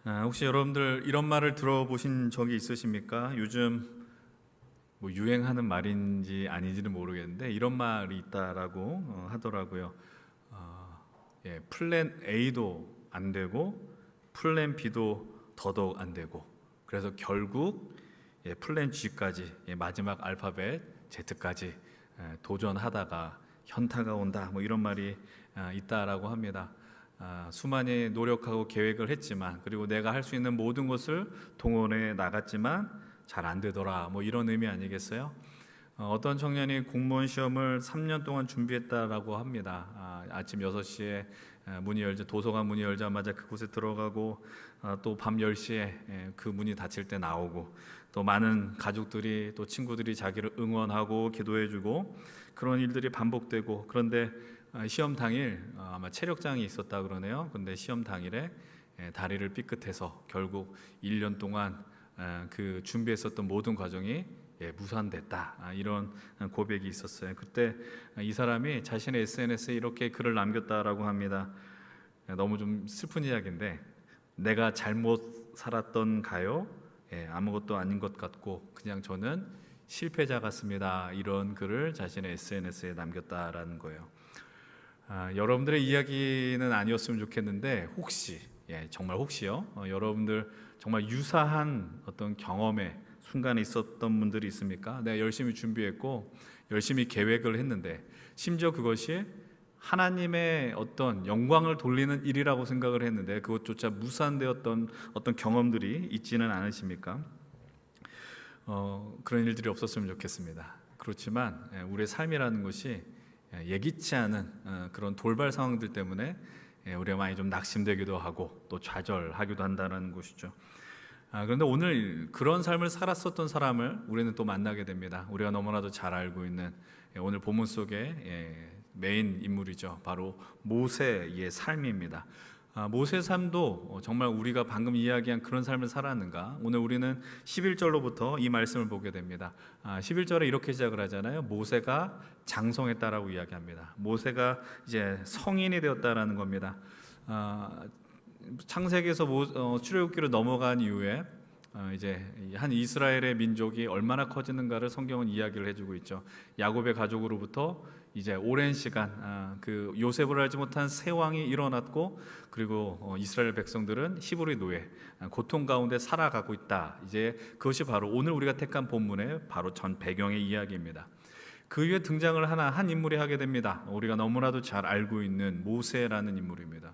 혹시 여러분들 이런 말을 들어보신 적이 있으십니까? 요즘 뭐 유행하는 말인지 아닌지는 모르겠는데 이런 말이 있다라고 하더라고요. 플랜 A도 안 되고 플랜 B도 더더욱 안 되고, 그래서 결국 플랜 G까지, 마지막 알파벳 Z까지 도전하다가 현타가 온다, 뭐 이런 말이 있다라고 합니다. 수많이 노력하고 계획을 했지만, 그리고 내가 할 수 있는 모든 것을 동원해 나갔지만 잘 안 되더라, 뭐 이런 의미 아니겠어요? 어떤 청년이 공무원 시험을 3년 동안 준비했다라고 합니다. 아침 6시에 도서관 문이 열자마자 그곳에 들어가고, 또 밤 10시에 그 문이 닫힐 때 나오고, 또 많은 가족들이, 또 친구들이 자기를 응원하고 기도해주고, 그런 일들이 반복되고, 그런데 시험 당일 아마 체력장이 있었다 그러네요. 근데 시험 당일에 다리를 삐끗해서 결국 1년 동안 그 준비했었던 모든 과정이 무산됐다, 이런 고백이 있었어요. 그때 이 사람이 자신의 SNS에 이렇게 글을 남겼다라고 합니다. 너무 좀 슬픈 이야기인데, 내가 잘못 살았던가요? 아무것도 아닌 것 같고 그냥 저는 실패자 같습니다, 이런 글을 자신의 SNS에 남겼다라는 거예요. 여러분들의 이야기는 아니었으면 좋겠는데, 혹시, 정말 혹시요, 여러분들 정말 유사한 어떤 경험의 순간에 있었던 분들이 있습니까? 내가 열심히 준비했고 열심히 계획을 했는데, 심지어 그것이 하나님의 어떤 영광을 돌리는 일이라고 생각을 했는데 그것조차 무산되었던 어떤 경험들이 있지는 않으십니까? 그런 일들이 없었으면 좋겠습니다. 그렇지만 우리의 삶이라는 것이 예기치 않은 그런 돌발 상황들 때문에 우리가 많이 좀 낙심되기도 하고 또 좌절하기도 한다는 것이죠. 그런데 오늘 그런 삶을 살았었던 사람을 우리는 또 만나게 됩니다. 우리가 너무나도 잘 알고 있는 오늘 본문 속의 메인 인물이죠. 바로 모세의 삶입니다. 모세의 삶도 정말 우리가 방금 이야기한 그런 삶을 살았는가? 오늘 우리는 11절로부터 이 말씀을 보게 됩니다. 11절에 이렇게 시작을 하잖아요. 모세가 장성했다라고 이야기합니다. 모세가 이제 성인이 되었다라는 겁니다. 창세기에서 출애굽기로 넘어간 이후에 이제 한 이스라엘의 민족이 얼마나 커지는가를 성경은 이야기를 해주고 있죠. 야곱의 가족으로부터 이제 오랜 시간 그 요셉을 알지 못한 새 왕이 일어났고, 그리고 이스라엘 백성들은 히브리 노예, 고통 가운데 살아가고 있다. 이제 그것이 바로 오늘 우리가 택한 본문의 바로 전 배경의 이야기입니다. 그 위에 등장을 한 인물이 하게 됩니다. 우리가 너무나도 잘 알고 있는 모세라는 인물입니다.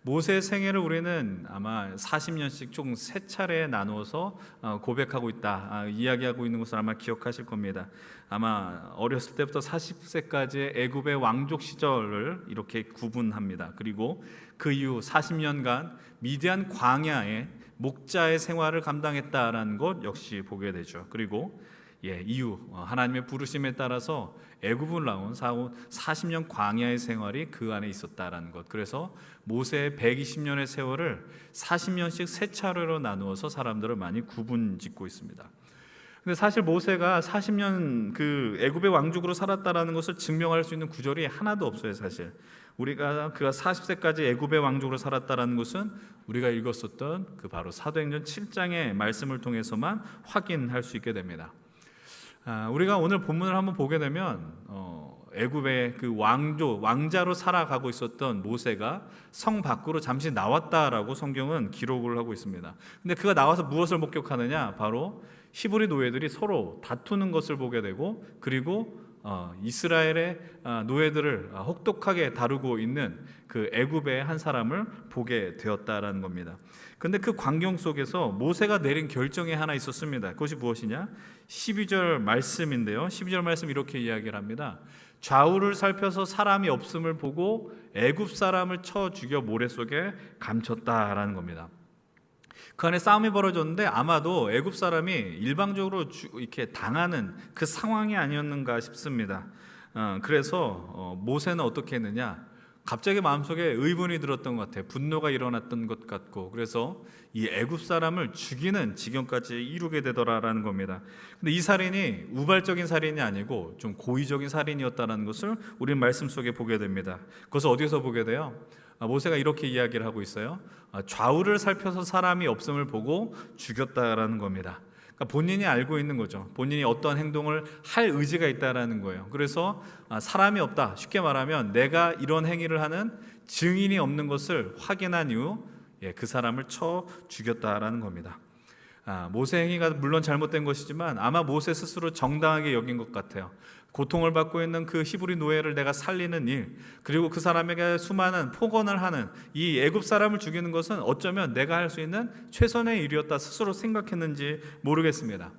모세의 생애를 우리는 아마 40년씩 총 3차례에 나누어서 고백하고 있다, 이야기하고 있는 것을 아마 기억하실 겁니다. 아마 어렸을 때부터 40세까지의 애굽의 왕족 시절을 이렇게 구분합니다. 그리고 그 이후 40년간 미디안 광야에 목자의 생활을 감당했다라는 것 역시 보게 되죠. 그리고 이후 하나님의 부르심에 따라서 애굽을 나온 40년 광야의 생활이 그 안에 있었다라는 것. 그래서 모세의 120년의 세월을 40년씩 3차례로 나누어서 사람들을 많이 구분짓고 있습니다. 근데 사실 모세가 40년 그 애굽의 왕족으로 살았다라는 것을 증명할 수 있는 구절이 하나도 없어요. 사실 그가 40세까지 애굽의 왕족으로 살았다라는 것은 우리가 읽었었던 그 바로 사도행전 7장의 말씀을 통해서만 확인할 수 있게 됩니다. 우리가 오늘 본문을 한번 보게 되면 애굽의 그 왕자로 살아가고 있었던 모세가 성 밖으로 잠시 나왔다라고 성경은 기록을 하고 있습니다. 근데 그가 나와서 무엇을 목격하느냐? 바로 히브리 노예들이 서로 다투는 것을 보게 되고, 그리고 이스라엘의 노예들을 혹독하게 다루고 있는 그 애굽의 한 사람을 보게 되었다라는 겁니다. 근데 그 광경 속에서 모세가 내린 결정이 하나 있었습니다. 그것이 무엇이냐? 12절 말씀인데요. 12절 말씀 이렇게 이야기를 합니다. 좌우를 살펴서 사람이 없음을 보고 애굽 사람을 쳐 죽여 모래 속에 감췄다라는 겁니다. 그 안에 싸움이 벌어졌는데 아마도 애굽 사람이 일방적으로 이렇게 당하는 그 상황이 아니었는가 싶습니다. 그래서 모세는 어떻게 했느냐? 갑자기 마음속에 의문이 들었던 것 같아요. 분노가 일어났던 것 같고, 그래서 이 애굽 사람을 죽이는 지경까지 이루게 되더라라는 겁니다. 근데 이 살인이 우발적인 살인이 아니고 좀 고의적인 살인이었다는 것을 우리는 말씀 속에 보게 됩니다. 그것을 어디서 보게 돼요? 모세가 이렇게 이야기를 하고 있어요. 좌우를 살펴서 사람이 없음을 보고 죽였다라는 겁니다. 그러니까 본인이 알고 있는 거죠. 본인이 어떠한 행동을 할 의지가 있다라는 거예요. 그래서 사람이 없다, 쉽게 말하면 내가 이런 행위를 하는 증인이 없는 것을 확인한 이후 그 사람을 쳐 죽였다라는 겁니다. 모세 행위가 물론 잘못된 것이지만 아마 모세 스스로 정당하게 여긴 것 같아요. 고통을 받고 있는 그 히브리 노예를 내가 살리는 일, 그리고 그 사람에게 수많은 폭언을 하는 이 애굽 사람을 죽이는 것은 어쩌면 내가 할 수 있는 최선의 일이었다 스스로 생각했는지 모르겠습니다.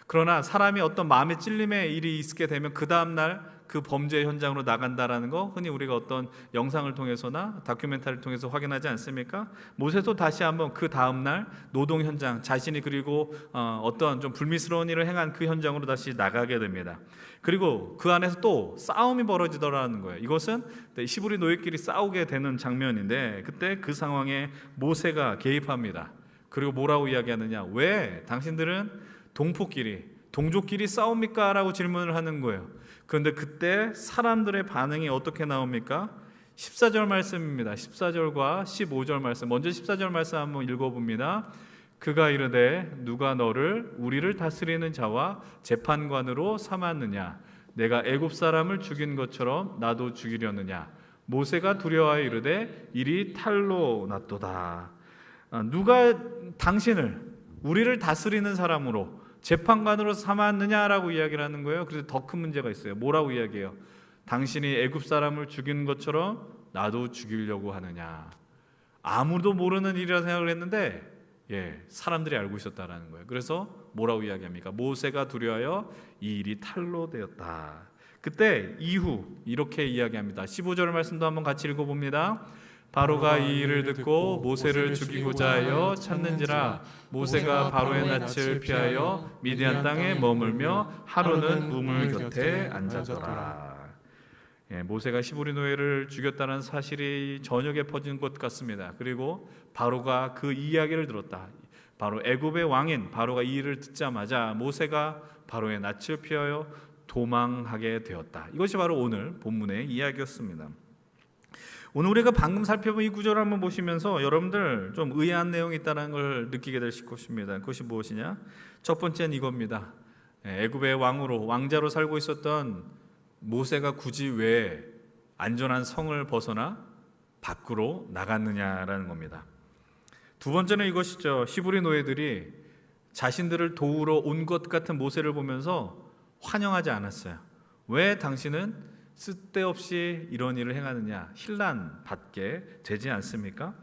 그러나 사람이 어떤 마음의 찔림의 일이 있게 되면 그 다음날 그 범죄 현장으로 나간다라는 거 흔히 우리가 어떤 영상을 통해서나 다큐멘터리를 통해서 확인하지 않습니까? 모세도 다시 한번 그 다음날 노동 현장, 자신이 그리고 어떤 좀 불미스러운 일을 행한 그 현장으로 다시 나가게 됩니다. 그리고 그 안에서 또 싸움이 벌어지더라는 거예요. 이것은 히브리 노예끼리 싸우게 되는 장면인데, 그때 그 상황에 모세가 개입합니다. 그리고 뭐라고 이야기하느냐? 왜 당신들은 동족끼리 싸웁니까? 라고 질문을 하는 거예요. 그런데 그때 사람들의 반응이 어떻게 나옵니까? 14절 말씀입니다. 14절과 15절 말씀. 먼저 14절 말씀 한번 읽어봅니다. 그가 이르되 누가 너를 우리를 다스리는 자와 재판관으로 삼았느냐? 내가 애굽 사람을 죽인 것처럼 나도 죽이려느냐? 모세가 두려워하여 이르되 이리 탈로 났도다. 누가 당신을 우리를 다스리는 사람으로 재판관으로 삼았느냐라고 이야기를 하는 거예요. 그래서 더 큰 문제가 있어요. 뭐라고 이야기해요? 당신이 애굽 사람을 죽인 것처럼 나도 죽이려고 하느냐? 아무도 모르는 일이라 생각을 했는데 사람들이 알고 있었다라는 거예요. 그래서 뭐라고 이야기합니까? 모세가 두려워하여 이 일이 탈로 되었다. 그때 이후 이렇게 이야기합니다. 15절 말씀도 한번 같이 읽어봅니다. 바로가 이 일을 듣고 모세를 죽이고자 하여 찾는지라 모세가 바로의 낯을 피하여 미디안 땅에 머물며 하루는 우물 곁에 앉았더라. 모세가 히브리 노예를 죽였다는 사실이 전역에 퍼진 것 같습니다. 그리고 바로가 그 이야기를 들었다. 바로 애굽의 왕인 바로가 이 일을 듣자마자 모세가 바로의 낯을 피하여 도망하게 되었다. 이것이 바로 오늘 본문의 이야기였습니다. 오늘 우리가 방금 살펴본 이 구절을 한번 보시면서 여러분들 좀 의아한 내용이 있다는 걸 느끼게 되실 것입니다. 그것이 무엇이냐? 첫 번째는 이겁니다. 애굽의 왕자로 살고 있었던 모세가 굳이 왜 안전한 성을 벗어나 밖으로 나갔느냐라는 겁니다. 두 번째는 이것이죠. 히브리 노예들이 자신들을 도우러 온 것 같은 모세를 보면서 환영하지 않았어요. 왜 당신은 쓸데없이 이런 일을 행하느냐, 힐난 받게 되지 않습니까?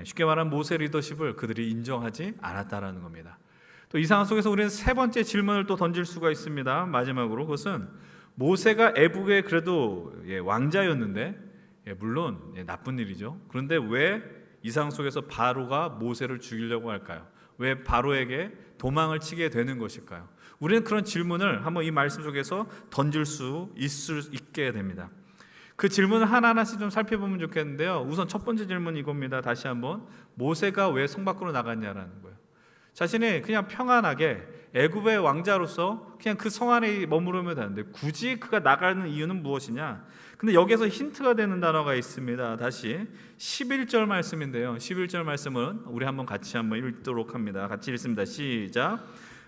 쉽게 말하면 모세 리더십을 그들이 인정하지 않았다라는 겁니다. 또 이 상황 속에서 우리는 세 번째 질문을 또 던질 수가 있습니다. 마지막으로 그것은 모세가 애굽의 그래도 왕자였는데 물론 나쁜 일이죠. 그런데 왜 이 상황 속에서 바로가 모세를 죽이려고 할까요? 왜 바로에게 도망을 치게 되는 것일까요? 우리는 그런 질문을 한번 이 말씀 속에서 던질 수 있게 됩니다. 그 질문을 하나하나씩 좀 살펴보면 좋겠는데요. 우선 첫 번째 질문이 이겁니다. 다시 한번 모세가 왜 성 밖으로 나갔냐라는 거예요. 자신이 그냥 평안하게 애굽의 왕자로서 그냥 그 성 안에 머무르면 되는데 굳이 그가 나가는 이유는 무엇이냐? 근데 여기서 힌트가 되는 단어가 있습니다. 다시 11절 말씀인데요. 11절 말씀은 우리 한번 같이 한번 읽도록 합니다. 같이 읽습니다. 시작.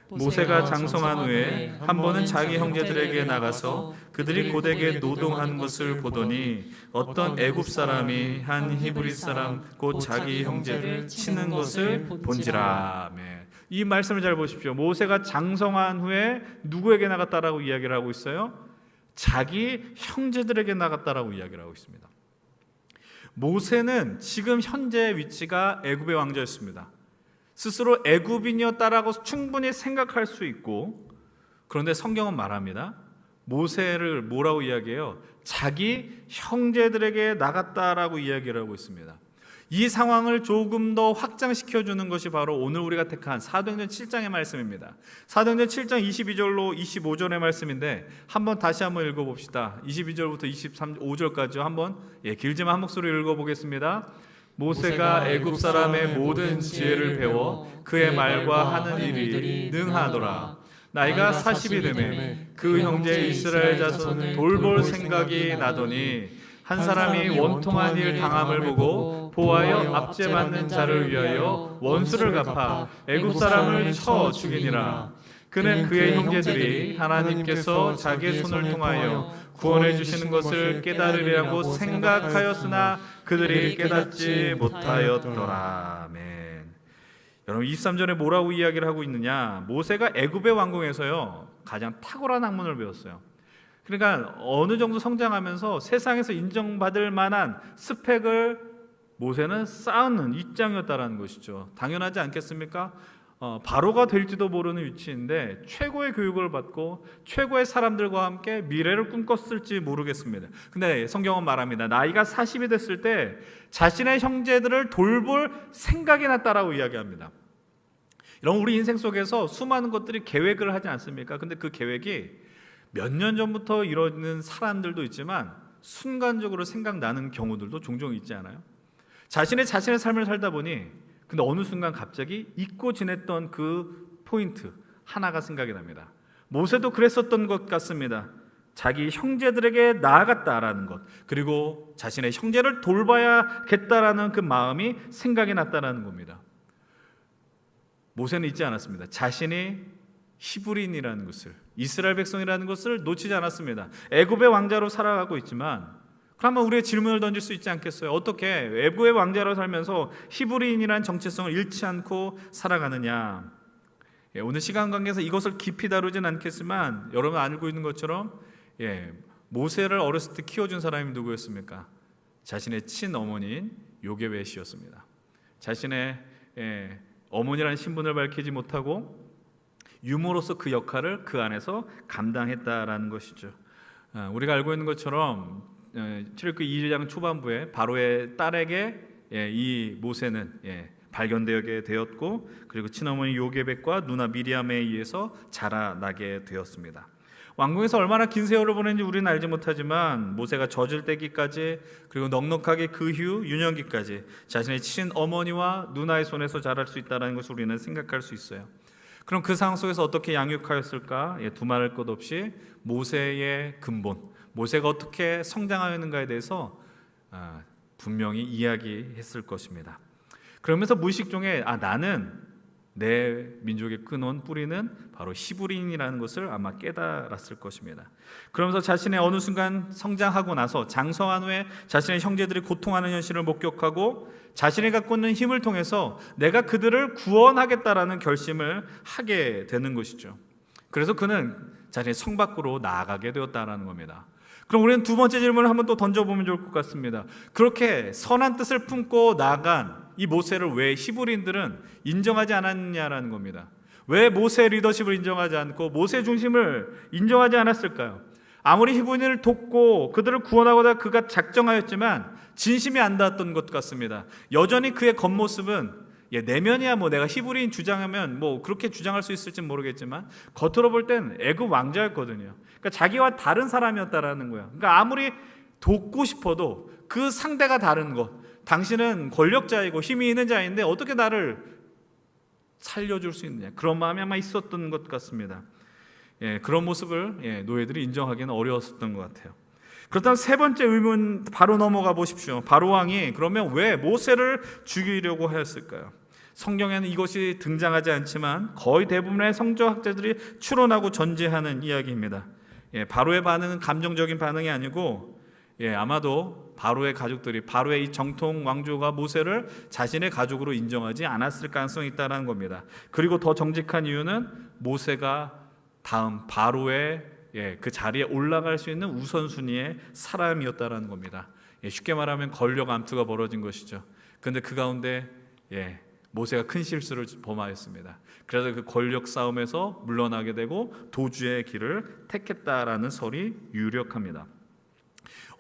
모세가 장성한 후에 한 번은 자기 형제들에게 나가서 그들이 고되게 노동하는 것을 보더니 어떤 애굽 사람이 한 히브리 사람 곧 자기 형제를 치는 것을 본지라. 이 말씀을 잘 보십시오. 모세가 장성한 후에 누구에게 나갔다라고 이야기를 하고 있어요? 자기 형제들에게 나갔다라고 이야기를 하고 있습니다. 모세는 지금 현재 위치가 애굽의 왕자였습니다. 스스로 애굽인이었다라고 충분히 생각할 수 있고, 그런데 성경은 말합니다. 모세를 뭐라고 이야기해요? 자기 형제들에게 나갔다라고 이야기를 하고 있습니다. 이 상황을 조금 더 확장시켜 주는 것이 바로 오늘 우리가 택한 사도행전 7장의 말씀입니다. 사도행전 7장 22절로 25절의 말씀인데 다시 한번 읽어봅시다. 22절부터 25절까지 한번 길지만 한 목소리로 읽어보겠습니다. 모세가 애굽 사람의 모든 지혜를 배워 그의 말과 하는 일이 능하더라. 나이가 40이 되매 그 형제 이스라엘 자손을 돌볼 생각이 나더니 한 사람이 원통한 일 당함을 보고 보하여 압제받는 자를 위하여 원수를 갚아 애굽 사람을 쳐 죽이니라. 그는 그의 형제들이 하나님께서 자기의 손을 통하여 구원해 주시는 것을 깨달으리라고 생각하였으나 그들이 깨닫지 못하였더라. 아멘. 여러분 23절에 뭐라고 이야기를 하고 있느냐? 모세가 애굽의 왕궁에서요 가장 탁월한 학문을 배웠어요. 그러니까 어느 정도 성장하면서 세상에서 인정받을 만한 스펙을 모세는 쌓는 입장이었다라는 것이죠. 당연하지 않겠습니까? 바로가 될지도 모르는 위치인데 최고의 교육을 받고 최고의 사람들과 함께 미래를 꿈꿨을지 모르겠습니다. 근데 성경은 말합니다. 나이가 40이 됐을 때 자신의 형제들을 돌볼 생각이 났다라고 이야기합니다. 여러분 우리 인생 속에서 수많은 것들이 계획을 하지 않습니까? 근데 그 계획이 몇 년 전부터 이루어지는 사람들도 있지만 순간적으로 생각나는 경우들도 종종 있지 않아요? 자신의 삶을 살다 보니 근데 어느 순간 갑자기 잊고 지냈던 그 포인트 하나가 생각이 납니다. 모세도 그랬었던 것 같습니다. 자기 형제들에게 나아갔다라는 것, 그리고 자신의 형제를 돌봐야겠다라는 그 마음이 생각이 났다라는 겁니다. 모세는 잊지 않았습니다. 자신이 히브리인이라는 것을, 이스라엘 백성이라는 것을 놓치지 않았습니다. 애굽의 왕자로 살아가고 있지만 그러면 우리의 질문을 던질 수 있지 않겠어요? 어떻게 애굽의 왕자로 살면서 히브리인이라는 정체성을 잃지 않고 살아가느냐? 오늘 시간 관계에서 이것을 깊이 다루진 않겠지만 여러분 알고 있는 것처럼 모세를 어렸을 때 키워준 사람이 누구였습니까? 자신의 친어머니인 요게벳이었습니다. 자신의 어머니라는 신분을 밝히지 못하고 유모로서 그 역할을 그 안에서 감당했다라는 것이죠. 우리가 알고 있는 것처럼 출애굽기 2장 초반부에 바로의 딸에게 이 모세는 발견되게 되었고 그리고 친어머니 요게벳과 누나 미리암에 의해서 자라나게 되었습니다. 왕궁에서 얼마나 긴 세월을 보냈는지 우리는 알지 못하지만 모세가 젖을 때기까지 그리고 넉넉하게 그 후 유년기까지 자신의 친어머니와 누나의 손에서 자랄 수 있다는 것을 우리는 생각할 수 있어요. 그럼 그 상황 속에서 어떻게 양육하였을까? 두말할 것 없이 모세의 근본, 모세가 어떻게 성장하였는가에 대해서 분명히 이야기했을 것입니다. 그러면서 무의식 중에 나는 내 민족의 근원 뿌리는 바로 히브리인이라는 것을 아마 깨달았을 것입니다. 그러면서 자신의 어느 순간 성장하고 나서 장성한 후에 자신의 형제들이 고통하는 현실을 목격하고 자신이 갖고 있는 힘을 통해서 내가 그들을 구원하겠다라는 결심을 하게 되는 것이죠. 그래서 그는 자신의 성 밖으로 나아가게 되었다라는 겁니다. 그럼 우리는 두 번째 질문을 한번 또 던져보면 좋을 것 같습니다. 그렇게 선한 뜻을 품고 나아간 이 모세를 왜 히브리인들은 인정하지 않았냐라는 겁니다. 왜 모세의 리더십을 인정하지 않고 모세 중심을 인정하지 않았을까요? 아무리 히브리인을 돕고 그들을 구원하고자 그가 작정하였지만 진심이 안 닿았던 것 같습니다. 여전히 그의 겉모습은 내면이야 내가 히브리인 주장하면 그렇게 주장할 수 있을지 모르겠지만 겉으로 볼 땐 애굽 왕자였거든요. 그러니까 자기와 다른 사람이었다라는 거예요. 그러니까 아무리 돕고 싶어도 그 상대가 다른 것. 당신은 권력자이고 힘이 있는 자인데 어떻게 나를 살려줄 수 있느냐, 그런 마음이 아마 있었던 것 같습니다. 그런 모습을 노예들이 인정하기는 어려웠었던 것 같아요. 그렇다면 세 번째 의문 바로 넘어가 보십시오. 바로 왕이 그러면 왜 모세를 죽이려고 하였을까요? 성경에는 이것이 등장하지 않지만 거의 대부분의 성서학자들이 추론하고 전제하는 이야기입니다. 바로의 반응은 감정적인 반응이 아니고 아마도 바로의 가족들이 바로의 이 정통 왕조가 모세를 자신의 가족으로 인정하지 않았을 가능성이 있다는 겁니다. 그리고 더 정직한 이유는 모세가 다음 바로의 그 자리에 올라갈 수 있는 우선순위의 사람이었다는 겁니다. 쉽게 말하면 권력 암투가 벌어진 것이죠. 그런데 그 가운데 모세가 큰 실수를 범하였습니다. 그래서 그 권력 싸움에서 물러나게 되고 도주의 길을 택했다라는 설이 유력합니다.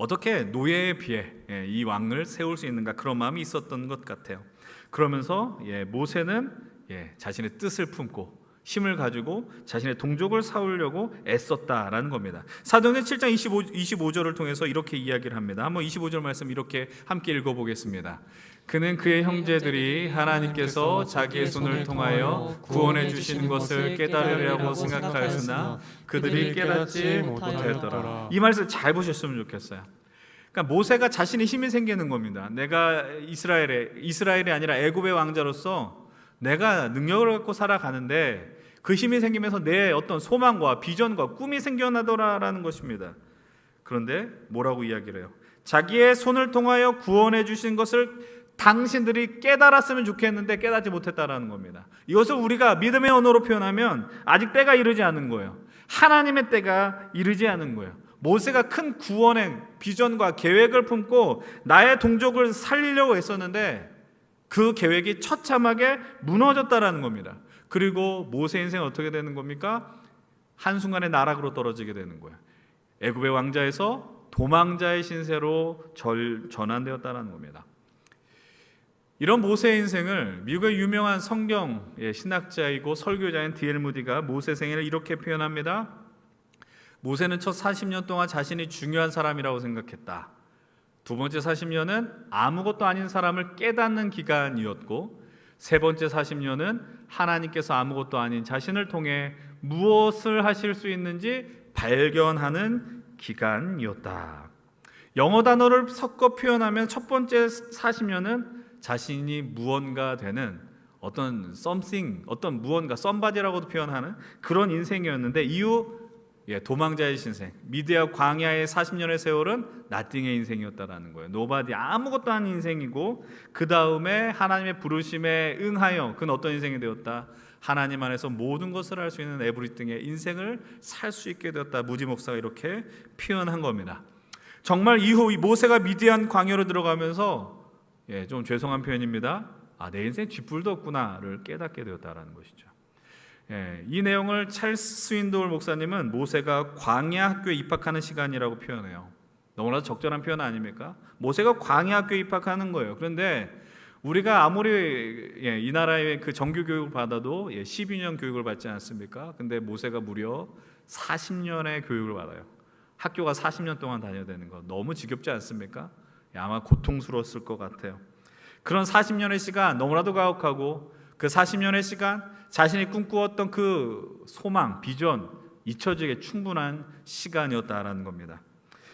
어떻게 노예에 비해 이 왕을 세울 수 있는가, 그런 마음이 있었던 것 같아요. 그러면서 모세는 자신의 뜻을 품고 힘을 가지고 자신의 동족을 세우려고 애썼다라는 겁니다. 사도행전 7장 25절을 통해서 이렇게 이야기를 합니다. 한번 25절 말씀 이렇게 함께 읽어보겠습니다. 그는 그의 형제들이 하나님께서 자기의 손을 통하여 구원해 주신 것을 깨달으려고 생각하였으나 그들이 깨닫지 못하였더라. 이 말씀 잘 보셨으면 좋겠어요. 그러니까 모세가 자신이 힘이 생기는 겁니다. 내가 이스라엘이 아니라 애굽의 왕자로서 내가 능력을 갖고 살아가는데 그 힘이 생기면서 내 어떤 소망과 비전과 꿈이 생겨나더라라는 것입니다. 그런데 뭐라고 이야기를 해요? 자기의 손을 통하여 구원해 주신 것을 당신들이 깨달았으면 좋겠는데 깨닫지 못했다라는 겁니다. 이것을 우리가 믿음의 언어로 표현하면 아직 때가 이르지 않은 거예요. 하나님의 때가 이르지 않은 거예요. 모세가 큰 구원의 비전과 계획을 품고 나의 동족을 살리려고 했었는데 그 계획이 처참하게 무너졌다라는 겁니다. 그리고 모세 인생은 어떻게 되는 겁니까? 한순간에 나락으로 떨어지게 되는 거예요. 애굽의 왕자에서 도망자의 신세로 전환되었다는 겁니다. 이런 모세의 인생을 미국의 유명한 성경 신학자이고 설교자인 D.L. 무디가 모세 생애를 이렇게 표현합니다. 모세는 첫 40년 동안 자신이 중요한 사람이라고 생각했다. 두 번째 40년은 아무것도 아닌 사람을 깨닫는 기간이었고, 세 번째 40년은 하나님께서 아무것도 아닌 자신을 통해 무엇을 하실 수 있는지 발견하는 기간이었다. 영어 단어를 섞어 표현하면 첫 번째 40년은 자신이 무언가 되는 어떤 something, 어떤 무언가, somebody라고도 표현하는 그런 인생이었는데, 이후 도망자의 신생, 미디아 광야의 40년의 세월은 nothing의 인생이었다라는 거예요. nobody, 아무것도 아닌 인생이고, 그 다음에 하나님의 부르심에 응하여 그는 어떤 인생이 되었다? 하나님 안에서 모든 것을 할 수 있는 에브리띵의 인생을 살 수 있게 되었다. 무디 목사가 이렇게 표현한 겁니다. 정말 이후 이 모세가 미디안 광야로 들어가면서 좀 죄송한 표현입니다. 내 인생 쥐뿔도 없구나를 깨닫게 되었다라는 것이죠. 이 내용을 찰스 스윈도울 목사님은 모세가 광야 학교에 입학하는 시간이라고 표현해요. 너무나 적절한 표현 아닙니까? 모세가 광야 학교에 입학하는 거예요. 그런데 우리가 아무리 이 나라의 그 정규 교육을 받아도 12년 교육을 받지 않습니까? 근데 모세가 무려 40년의 교육을 받아요. 학교가 40년 동안 다녀야 되는 거 너무 지겹지 않습니까? 아마 고통스러웠을 것 같아요. 그런 40년의 시간 너무나도 가혹하고, 그 40년의 시간 자신이 꿈꾸었던 그 소망, 비전 잊혀지게 충분한 시간이었다라는 겁니다.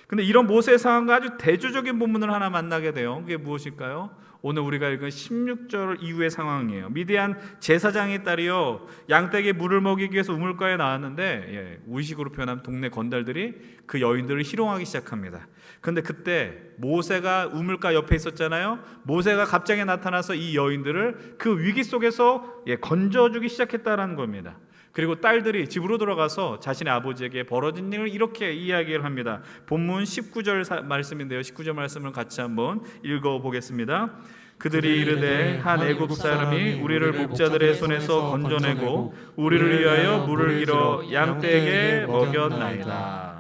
근데 이런 모세의 상황과 아주 대조적인 본문을 하나 만나게 돼요. 그게 무엇일까요? 오늘 우리가 읽은 16절 이후의 상황이에요. 미디안 제사장의 딸이요, 양떼에게 물을 먹이기 위해서 우물가에 나왔는데, 우리식으로 표현하면 동네 건달들이 그 여인들을 희롱하기 시작합니다. 근데 그때 모세가 우물가 옆에 있었잖아요. 모세가 갑자기 나타나서 이 여인들을 그 위기 속에서 건져주기 시작했다라는 겁니다. 그리고 딸들이 집으로 돌아가서 자신의 아버지에게 벌어진 일을 이렇게 이야기를 합니다. 본문 19절 말씀인데요, 19절 말씀을 같이 한번 읽어보겠습니다. 그들이 이르되 한 애굽 사람이 우리를 목자들의 손에서 건져내고 우리를 위하여 물을 길어 양떼에게 먹였나이다.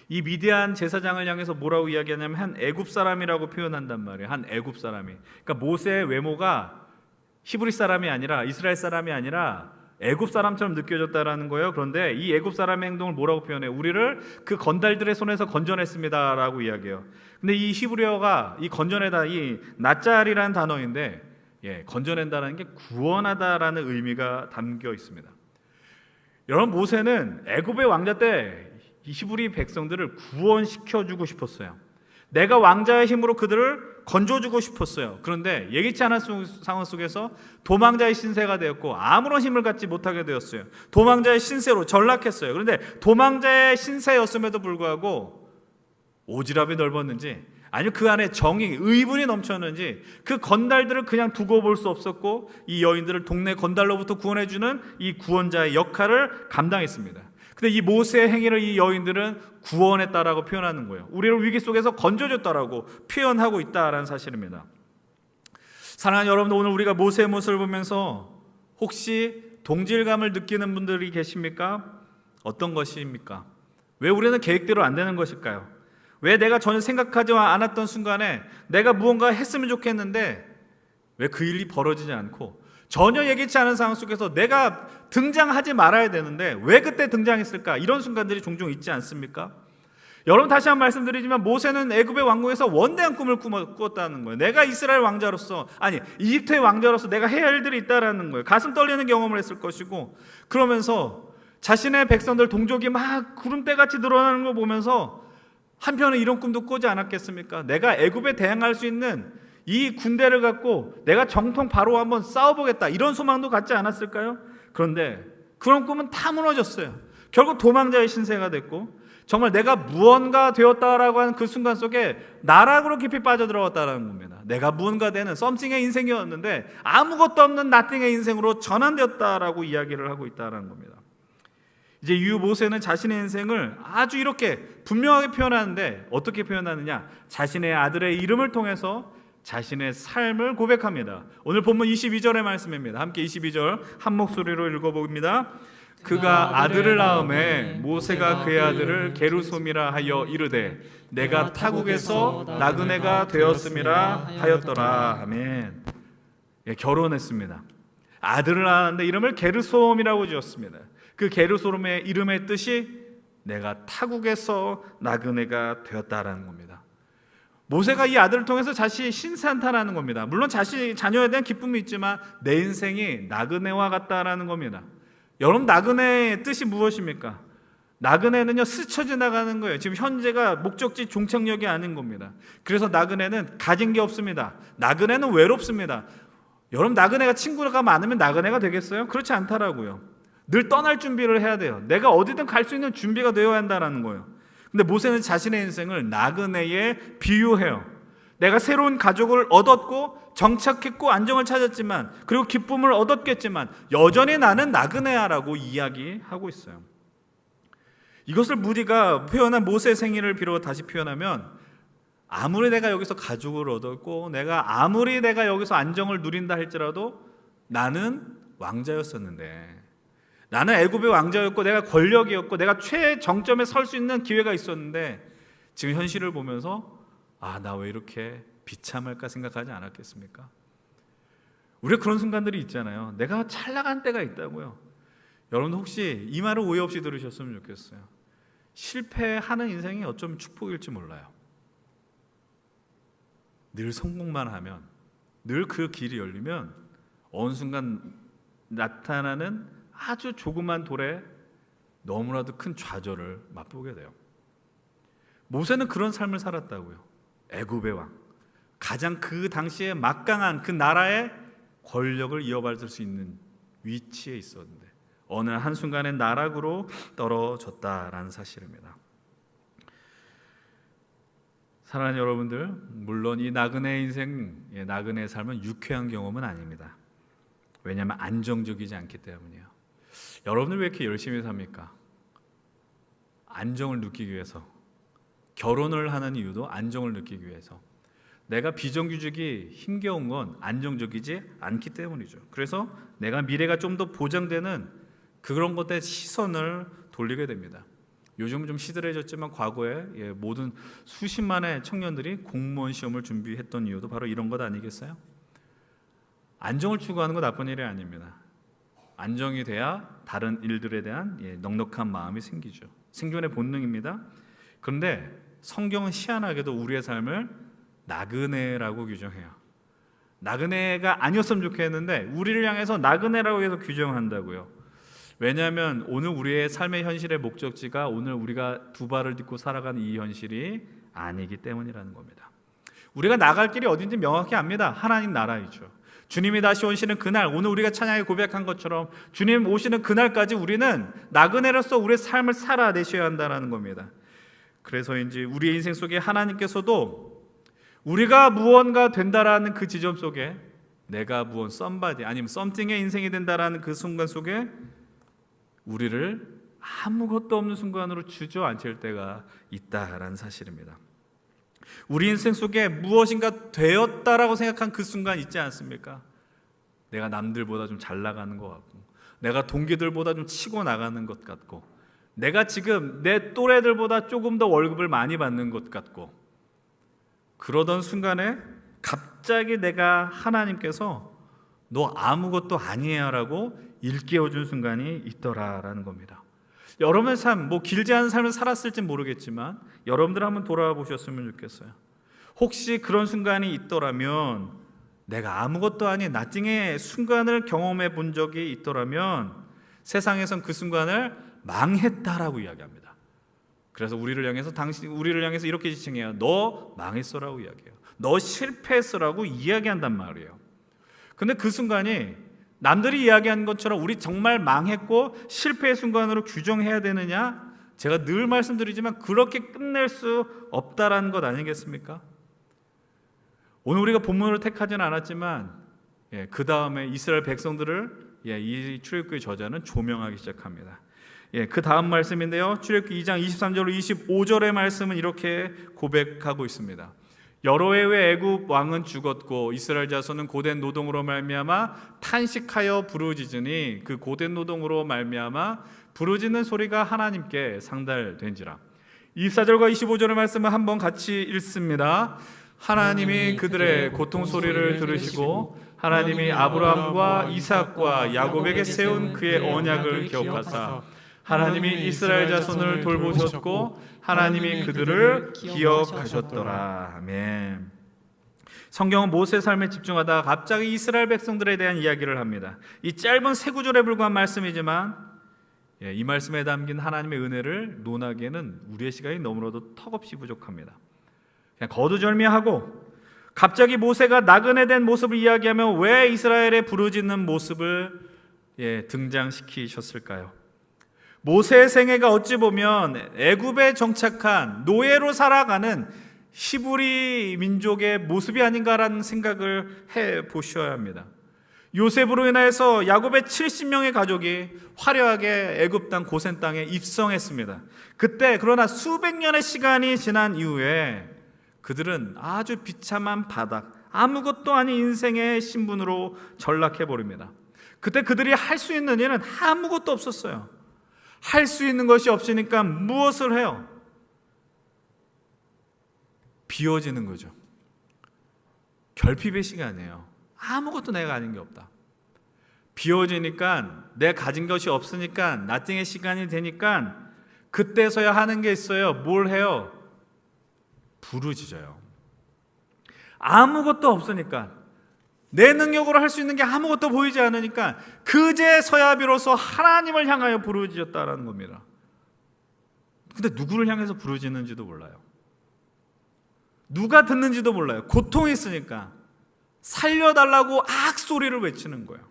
이 미디안 제사장을 향해서 뭐라고 이야기하냐면 한 애굽 사람이라고 표현한단 말이에요. 한 애굽 사람이. 그러니까 모세의 외모가 히브리 사람이 아니라, 이스라엘 사람이 아니라 애굽 사람처럼 느껴졌다라는 거예요. 그런데 이 애굽 사람의 행동을 뭐라고 표현해요? 우리를 그 건달들의 손에서 건져냈습니다라고 이야기해요. 근데 이 히브리어가 이 건져내다, 이 나짤이라는 단어인데, 건져낸다는 게 구원하다라는 의미가 담겨 있습니다. 여러분, 모세는 애굽의 왕자 때 이 히브리 백성들을 구원시켜주고 싶었어요. 내가 왕자의 힘으로 그들을 건져주고 싶었어요. 그런데 예기치 않은 상황 속에서 도망자의 신세가 되었고 아무런 힘을 갖지 못하게 되었어요. 도망자의 신세로 전락했어요. 그런데 도망자의 신세였음에도 불구하고 오지랖이 넓었는지, 아니면 그 안에 정의, 의분이 넘쳤는지 그 건달들을 그냥 두고 볼 수 없었고, 이 여인들을 동네 건달로부터 구원해주는 이 구원자의 역할을 감당했습니다. 근데 이 모세의 행위를 이 여인들은 구원했다라고 표현하는 거예요. 우리를 위기 속에서 건져줬다라고 표현하고 있다라는 사실입니다. 사랑하는 여러분, 오늘 우리가 모세의 모습을 보면서 혹시 동질감을 느끼는 분들이 계십니까? 어떤 것입니까? 왜 우리는 계획대로 안 되는 것일까요? 왜 내가 전혀 생각하지 않았던 순간에 내가 무언가 했으면 좋겠는데 왜 그 일이 벌어지지 않고, 전혀 예기치 않은 상황 속에서 내가 등장하지 말아야 되는데 왜 그때 등장했을까? 이런 순간들이 종종 있지 않습니까? 여러분, 다시 한번 말씀드리지만 모세는 애굽의 왕궁에서 원대한 꿈을 꾸었다는 거예요. 내가 이스라엘 왕자로서, 아니 이집트의 왕자로서 내가 해야 할 일들이 있다라는 거예요. 가슴 떨리는 경험을 했을 것이고, 그러면서 자신의 백성들 동족이 막 구름대같이 늘어나는 걸 보면서 한편은 이런 꿈도 꾸지 않았겠습니까? 내가 애굽에 대항할 수 있는 이 군대를 갖고 내가 정통 바로 한번 싸워보겠다, 이런 소망도 갖지 않았을까요? 그런데 그런 꿈은 다 무너졌어요. 결국 도망자의 신세가 됐고, 정말 내가 무언가 되었다라고 하는 그 순간 속에 나락으로 깊이 빠져들어갔다라는 겁니다. 내가 무언가 되는 썸씽의 인생이었는데 아무것도 없는 나띵의 인생으로 전환되었다라고 이야기를 하고 있다는 겁니다. 이제 이후 모세는 자신의 인생을 아주 이렇게 분명하게 표현하는데, 어떻게 표현하느냐? 자신의 아들의 이름을 통해서 자신의 삶을 고백합니다. 오늘 본문 22절의 말씀입니다. 함께 22절 한 목소리로 읽어봅니다. 그가 아들을 낳음에 모세가 그의 아들을 게르솜이라 하여 이르되 내가 타국에서 나그네가 되었음이라 하였더라. 아멘. 예, 결혼했습니다. 아들을 낳았는데 이름을 게르솜이라고 지었습니다. 그 게르솜의 이름의 뜻이 내가 타국에서 나그네가 되었다라는 겁니다. 모세가 이 아들을 통해서 자신이 신산타라는 겁니다. 물론 자신의 자녀에 대한 기쁨이 있지만 내 인생이 나그네와 같다라는 겁니다. 여러분, 나그네의 뜻이 무엇입니까? 나그네는요, 스쳐 지나가는 거예요. 지금 현재가 목적지 종착역이 아닌 겁니다. 그래서 나그네는 가진 게 없습니다. 나그네는 외롭습니다. 여러분, 나그네가 친구가 많으면 나그네가 되겠어요? 그렇지 않다라고요. 늘 떠날 준비를 해야 돼요. 내가 어디든 갈 수 있는 준비가 되어야 한다라는 거예요. 근데 모세는 자신의 인생을 나그네에 비유해요. 내가 새로운 가족을 얻었고 정착했고 안정을 찾았지만, 그리고 기쁨을 얻었겠지만 여전히 나는 나그네야라고 이야기하고 있어요. 이것을 무리가 표현한 모세의 생애를 비롯 다시 표현하면, 아무리 내가 여기서 가족을 얻었고 아무리 내가 여기서 안정을 누린다 할지라도 나는 왕자였었는데, 나는 애굽의 왕자였고 내가 권력이었고 내가 최정점에 설 수 있는 기회가 있었는데, 지금 현실을 보면서 나 왜 이렇게 비참할까 생각하지 않았겠습니까? 우리가 그런 순간들이 있잖아요. 내가 잘 나간 때가 있다고요. 여러분, 혹시 이 말을 오해 없이 들으셨으면 좋겠어요. 실패하는 인생이 어쩌면 축복일지 몰라요. 늘 성공만 하면, 늘 그 길이 열리면 어느 순간 나타나는 아주 조그만 돌에 너무나도 큰 좌절을 맛보게 돼요. 모세는 그런 삶을 살았다고요. 애굽의 왕, 가장 그 당시에 막강한 그 나라의 권력을 이어받을 수 있는 위치에 있었는데 어느 한순간에 나락으로 떨어졌다라는 사실입니다. 사랑하는 여러분들, 물론 이 나그네 인생, 나그네 삶은 유쾌한 경험은 아닙니다. 왜냐하면 안정적이지 않기 때문이에요. 여러분들 왜 이렇게 열심히 삽니까? 안정을 느끼기 위해서. 결혼을 하는 이유도 안정을 느끼기 위해서. 내가 비정규직이 힘겨운 건 안정적이지 않기 때문이죠. 그래서 내가 미래가 좀 더 보장되는 그런 것에 시선을 돌리게 됩니다. 요즘은 좀 시들해졌지만 과거에 모든 수십만의 청년들이 공무원 시험을 준비했던 이유도 바로 이런 것 아니겠어요? 안정을 추구하는 건 나쁜 일이 아닙니다. 안정이 돼야 다른 일들에 대한 넉넉한 마음이 생기죠. 생존의 본능입니다. 그런데 성경은 희한하게도 우리의 삶을 나그네라고 규정해요. 나그네가 아니었으면 좋겠는데 우리를 향해서 나그네라고 해서 규정한다고요. 왜냐하면 오늘 우리의 삶의 현실의 목적지가 오늘 우리가 두 발을 딛고 살아가는 이 현실이 아니기 때문이라는 겁니다. 우리가 나갈 길이 어딘지 명확히 압니다. 하나님 나라이죠. 주님이 다시 오시는 그날, 오늘 우리가 찬양에 고백한 것처럼 주님 오시는 그날까지 우리는 나그네로서 우리의 삶을 살아내셔야 한다는 겁니다. 그래서인지 우리의 인생 속에 하나님께서도 우리가 무언가 된다라는 그 지점 속에, 내가 무언 somebody 아니면 something의 인생이 된다라는 그 순간 속에 우리를 아무것도 없는 순간으로 주저앉힐 때가 있다라는 사실입니다. 우리 인생 속에 무엇인가 되었다라고 생각한 그 순간 있지 않습니까? 내가 남들보다 좀 잘 나가는 것 같고, 내가 동기들보다 좀 치고 나가는 것 같고, 내가 지금 내 또래들보다 조금 더 월급을 많이 받는 것 같고, 그러던 순간에 갑자기 내가 하나님께서 너 아무것도 아니야 라고 일깨워준 순간이 있더라라는 겁니다. 여러분의 삶, 길지 않은 삶을 살았을지 모르겠지만 여러분들 한번 돌아와 보셨으면 좋겠어요. 혹시 그런 순간이 있더라면, 내가 아무것도 아닌 나띵의 순간을 경험해 본 적이 있더라면 세상에선 그 순간을 망했다라고 이야기합니다. 그래서 우리를 향해서 이렇게 지칭해요. 너 망했어라고 이야기해요. 너 실패했어라고 이야기한단 말이에요. 근데 그 순간이 남들이 이야기한 것처럼 우리 정말 망했고 실패의 순간으로 규정해야 되느냐? 제가 늘 말씀드리지만 그렇게 끝낼 수 없다라는 것 아니겠습니까? 오늘 우리가 본문을 택하지는 않았지만 그 다음에 이스라엘 백성들을 이 출애굽기의 저자는 조명하기 시작합니다. 그 다음 말씀인데요, 출애굽기 2장 23절로 25절의 말씀은 이렇게 고백하고 있습니다. 여러 해 후에 애굽 왕은 죽었고 이스라엘 자손은 고된 노동으로 말미암아 탄식하여 부르짖으니 그 고된 노동으로 말미암아 부르짖는 소리가 하나님께 상달된지라. 24절과 25절의 말씀을 한번 같이 읽습니다. 하나님이 그들의 고통 소리를 들으시고 하나님이 아브라함과 이삭과 야곱에게 세운 그의 언약을 기억하사 하나님이 이스라엘 자손을 돌보셨고 하나님이 그들을 기억하셨더라. 아멘. 성경은 모세의 삶에 집중하다가 갑자기 이스라엘 백성들에 대한 이야기를 합니다. 이 짧은 세 구절에 불과한 말씀이지만 이 말씀에 담긴 하나님의 은혜를 논하기에는 우리의 시간이 너무나도 턱없이 부족합니다. 그냥 거두절미하고 갑자기 모세가 나그네 된 모습을 이야기하며 왜 이스라엘의 부르짖는 모습을 등장시키셨을까요? 모세의 생애가 어찌 보면 애굽에 정착한 노예로 살아가는 히브리 민족의 모습이 아닌가라는 생각을 해보셔야 합니다. 요셉으로 인해서 야곱의 70명의 가족이 화려하게 애굽 땅 고센 땅에 입성했습니다. 그때 그러나 수백 년의 시간이 지난 이후에 그들은 아주 비참한 바닥, 아무것도 아닌 인생의 신분으로 전락해버립니다. 그때 그들이 할 수 있는 일은 아무것도 없었어요. 할 수 있는 것이 없으니까 무엇을 해요? 비워지는 거죠. 결핍의 시간이에요. 아무것도 내가 가진 게 없다. 비워지니까 내 가진 것이 없으니까 나띵의 시간이 되니까 그때서야 하는 게 있어요. 뭘 해요? 부르짖어요. 아무것도 없으니까, 내 능력으로 할 수 있는 게 아무것도 보이지 않으니까 그제서야 비로소 하나님을 향하여 부르짖었다라는 겁니다. 근데 누구를 향해서 부르짖는지도 몰라요. 누가 듣는지도 몰라요. 고통이 있으니까 살려달라고 악소리를 외치는 거예요.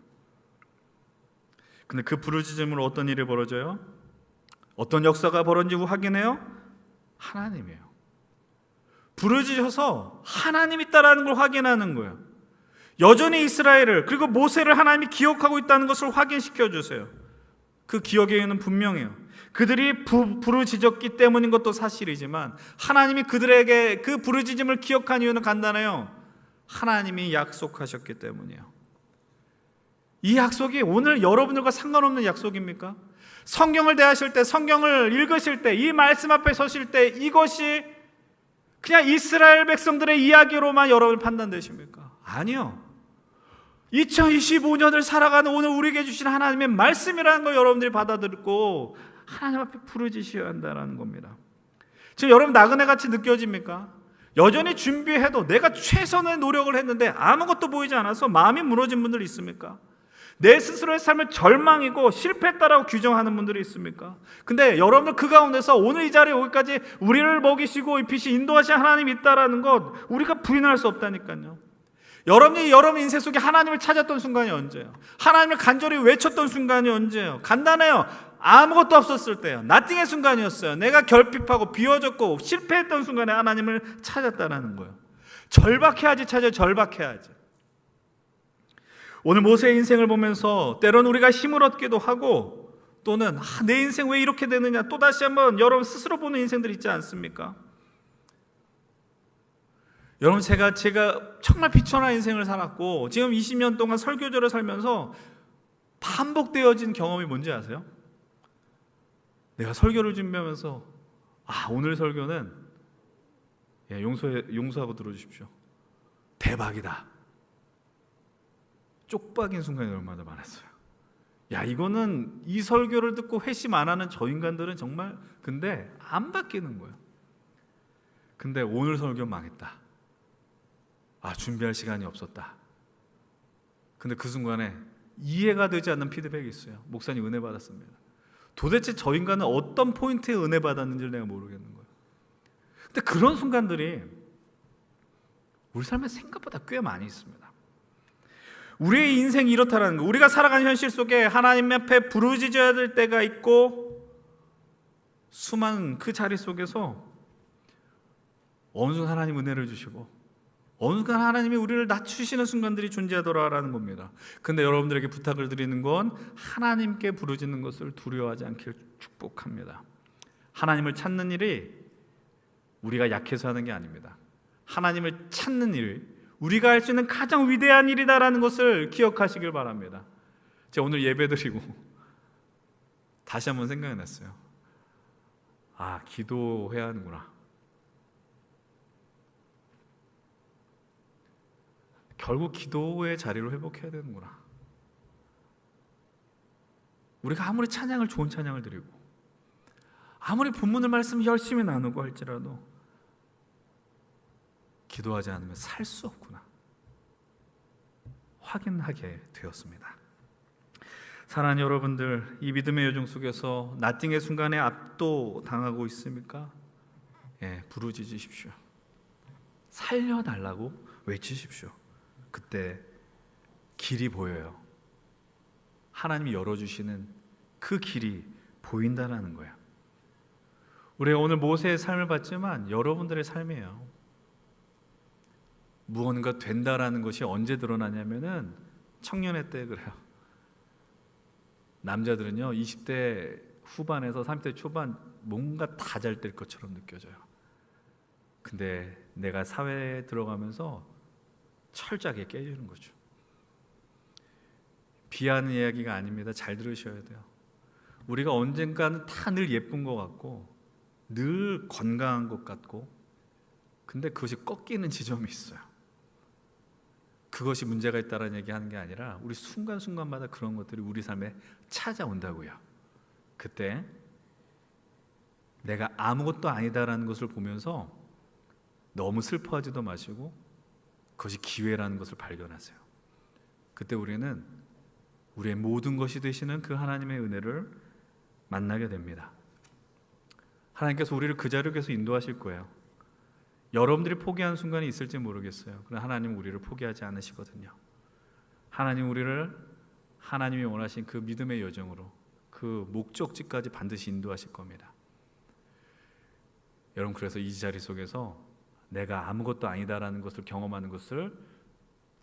근데 그 부르짖음으로 어떤 일이 벌어져요? 어떤 역사가 벌어진지 확인해요? 하나님이에요. 부르짖어서 하나님 있다라는 걸 확인하는 거예요. 여전히 이스라엘을, 그리고 모세를 하나님이 기억하고 있다는 것을 확인시켜 주세요. 그 기억의 이유는 분명해요. 그들이 부르짖었기 때문인 것도 사실이지만 하나님이 그들에게 그 부르짖음을 기억한 이유는 간단해요. 하나님이 약속하셨기 때문이에요. 이 약속이 오늘 여러분들과 상관없는 약속입니까? 성경을 대하실 때, 성경을 읽으실 때, 이 말씀 앞에 서실 때 이것이 그냥 이스라엘 백성들의 이야기로만 여러분 판단되십니까? 아니요. 2025년을 살아가는 오늘 우리에게 주신 하나님의 말씀이라는 걸 여러분들이 받아들고 하나님 앞에 부르짖으셔야 한다는 겁니다. 지금 여러분 나그네같이 느껴집니까? 여전히 준비해도 내가 최선의 노력을 했는데 아무것도 보이지 않아서 마음이 무너진 분들 있습니까? 내 스스로의 삶을 절망이고 실패했다라고 규정하는 분들이 있습니까? 근데 여러분들 그 가운데서 오늘 이 자리에 오기까지 우리를 먹이시고 입히시 인도하신 하나님이 있다라는 것 우리가 부인할 수 없다니까요. 여러분이 여러분 인생 속에 하나님을 찾았던 순간이 언제예요? 하나님을 간절히 외쳤던 순간이 언제예요? 간단해요. 아무것도 없었을 때요. 나띵의 순간이었어요. 내가 결핍하고 비워졌고 실패했던 순간에 하나님을 찾았다는 거예요. 절박해야지 찾아요. 절박해야지. 오늘 모세의 인생을 보면서 때로는 우리가 힘을 얻기도 하고 또는 내 인생 왜 이렇게 되느냐 또다시 한번 여러분 스스로 보는 인생들 있지 않습니까? 여러분 제가 정말 비천한 인생을 살았고 지금 20년 동안 설교자를 살면서 반복되어진 경험이 뭔지 아세요? 내가 설교를 준비하면서 오늘 설교는 용서하고 들어주십시오. 대박이다. 쪽박인 순간이 얼마나 많았어요. 이거는 이 설교를 듣고 회심 안 하는 저 인간들은 정말 근데 안 바뀌는 거예요. 근데 오늘 설교 망했다. 준비할 시간이 없었다. 근데 그 순간에 이해가 되지 않는 피드백이 있어요. 목사님 은혜 받았습니다. 도대체 저 인간은 어떤 포인트에 은혜 받았는지를 내가 모르겠는 거예요. 근데 그런 순간들이 우리 삶에 생각보다 꽤 많이 있습니다. 우리의 인생이 이렇다는 거, 우리가 살아가는 현실 속에 하나님 앞에 부르짖어야 될 때가 있고 수많은 그 자리 속에서 어느 순간 하나님 은혜를 주시고 어느 순간 하나님이 우리를 낮추시는 순간들이 존재하더라라는 겁니다. 근데 여러분들에게 부탁을 드리는 건 하나님께 부르짖는 것을 두려워하지 않기를 축복합니다. 하나님을 찾는 일이 우리가 약해서 하는 게 아닙니다. 하나님을 찾는 일, 우리가 할 수 있는 가장 위대한 일이다라는 것을 기억하시길 바랍니다. 제가 오늘 예배드리고 다시 한번 생각이 났어요. 기도해야 하는구나. 결국 기도의 자리로 회복해야 되는구나. 우리가 아무리 찬양을 좋은 찬양을 드리고 아무리 본문의 말씀 열심히 나누고 할지라도 기도하지 않으면 살 수 없구나 확인하게 되었습니다. 사랑하는 여러분들, 이 믿음의 여정 속에서 나띵의 순간에 압도당하고 있습니까? 부르짖으십시오. 살려달라고 외치십시오. 그때 길이 보여요. 하나님이 열어주시는 그 길이 보인다는 거예요. 우리가 오늘 모세의 삶을 봤지만 여러분들의 삶이에요. 무언가 된다라는 것이 언제 드러나냐면은 청년의 때 그래요. 남자들은요 20대 후반에서 30대 초반 뭔가 다 잘 될 것처럼 느껴져요. 근데 내가 사회에 들어가면서 철저하게 깨지는 거죠. 비하는 이야기가 아닙니다. 잘 들으셔야 돼요. 우리가 언젠가는 다 늘 예쁜 것 같고 늘 건강한 것 같고 근데 그것이 꺾이는 지점이 있어요. 그것이 문제가 있다는 얘기하는 게 아니라 우리 순간순간마다 그런 것들이 우리 삶에 찾아온다고요. 그때 내가 아무것도 아니다라는 것을 보면서 너무 슬퍼하지도 마시고 그것이 기회라는 것을 발견하세요. 그때 우리는 우리의 모든 것이 되시는 그 하나님의 은혜를 만나게 됩니다. 하나님께서 우리를 그 자리로 계속 인도하실 거예요. 여러분들이 포기한 순간이 있을지 모르겠어요. 그러나 하나님은 우리를 포기하지 않으시거든요. 하나님 우리를 하나님이 원하신 그 믿음의 여정으로 그 목적지까지 반드시 인도하실 겁니다. 여러분, 그래서 이 자리 속에서 내가 아무것도 아니다라는 것을 경험하는 것을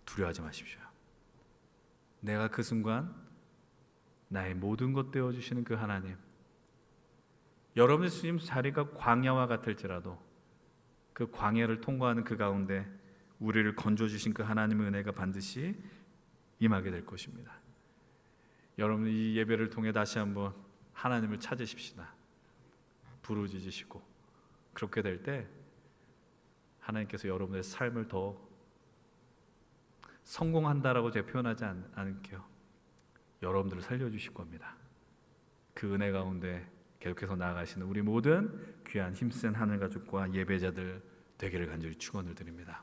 두려워하지 마십시오. 내가 그 순간 나의 모든 것 되어주시는 그 하나님, 여러분의 지금 자리가 광야와 같을지라도 그 광야를 통과하는 그 가운데 우리를 건져주신 그 하나님의 은혜가 반드시 임하게 될 것입니다. 여러분, 이 예배를 통해 다시 한번 하나님을 찾으십시다. 부르짖으시고 그렇게 될 때 하나님께서 여러분의 삶을 더 성공한다라고 제가 표현하지 않을게요. 여러분들을 살려주실 겁니다. 그 은혜 가운데 계속해서 나아가시는 우리 모든 귀한 힘센 하늘 가족과 예배자들 되기를 간절히 축원을 드립니다.